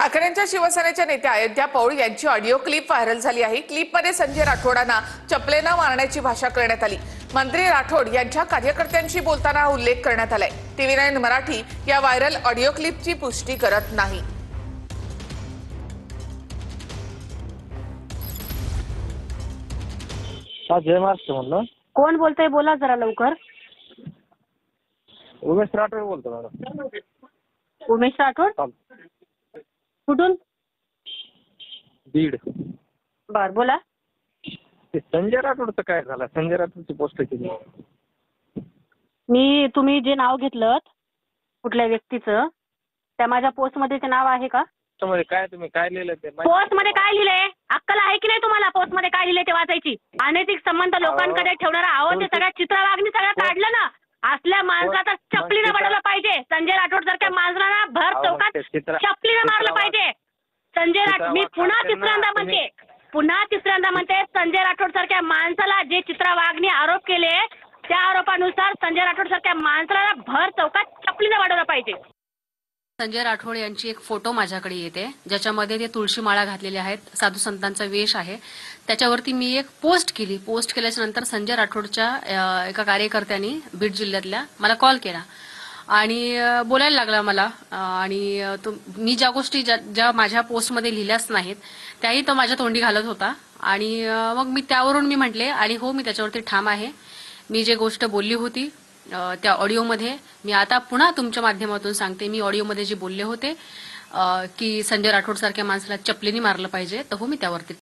ठाकरेंच्या शिवसेनेच्या नेत्या अयोध्या पौळ यांची ऑडिओ क्लिप व्हायरल झाली आहे। क्लिपमध्ये संजय राठोडांना चपलेनं मारण्याची भाषा करण्यात आली। मंत्री राठोड यांच्या कार्यकर्त्यांशी बोलताना हा उल्लेख करण्यात आलाय। TV9 मराठी या व्हायरल ऑडिओ क्लिपची पुष्टी करत नाही। जय महाराष्ट्र म्हणलं। कोण बोलतंय? बोला जरा लवकर। उमेश राठोड बोलतो मॅडम। उमेश राठोड कुठून? बीड। बर बोला। ते संजय राठोडचं काय झालं? संजय राठोडची पोस्ट केली। तुम्ही जे नाव घेतलं कुठल्या व्यक्तीचं, त्या माझ्या पोस्ट मध्ये ते नाव आहे का? काय तुम्ही काय लिहिलं ते? पोस्ट मध्ये काय लिहिलंय? अक्कल आहे की नाही तुम्हाला? पोस्ट मध्ये काय लिहिलंय ते वाचायची? अनैतिक संबंध लोकांकडे ठेवणारा आहो ते सगळ्या चित्रवागणी सगळं काढलं ना। असल्या माणसाचा चपलीनं बनवलं पाहिजे। संजय राठोड सारख्या माणसाला भर चौकात चपलीनं मारलं पाहिजे। संजय राठोड, मी पुन्हा तिसऱ्यांदा म्हणते संजय राठोड सारख्या माणसाला जे चित्रवागणी आरोप केले त्या आरोपानुसार संजय राठोड सारख्या माणसाला भर चौकात चपलीनं वाढवलं पाहिजे। संजय राठोड यांची एक फोटो माझ्याकडे येते, ज्याच्यामध्ये ते तुळशी माळा घातलेले आहेत, साधू संतांचा वेश आहे। त्याच्यावरती मी एक पोस्ट केली। पोस्ट केल्याच्या नंतर संजय राठोडच्या एका कार्यकर्त्यांनी बीड जिल्ह्यातल्या मला कॉल केला आणि बोलायला लागला मला। आणि मी ज्या गोष्टी ज्या माझ्या पोस्टमध्ये लिहिल्याच नाहीत त्याही तो माझ्या तोंडी घालत होता। आणि मग मी त्यावरून मी म्हटले आणि हो, मी त्याच्यावरती ठाम आहे। मी जे गोष्ट बोलली होती त्या ऑडिओमध्ये मी आता पुन्हा तुमच्या माध्यमातून सांगते। मी ऑडिओमध्ये जे बोलले होते की संजय राठोड सारख्या माणसाला चपलीने मारलं पाहिजे, तर हो, मी त्यावरती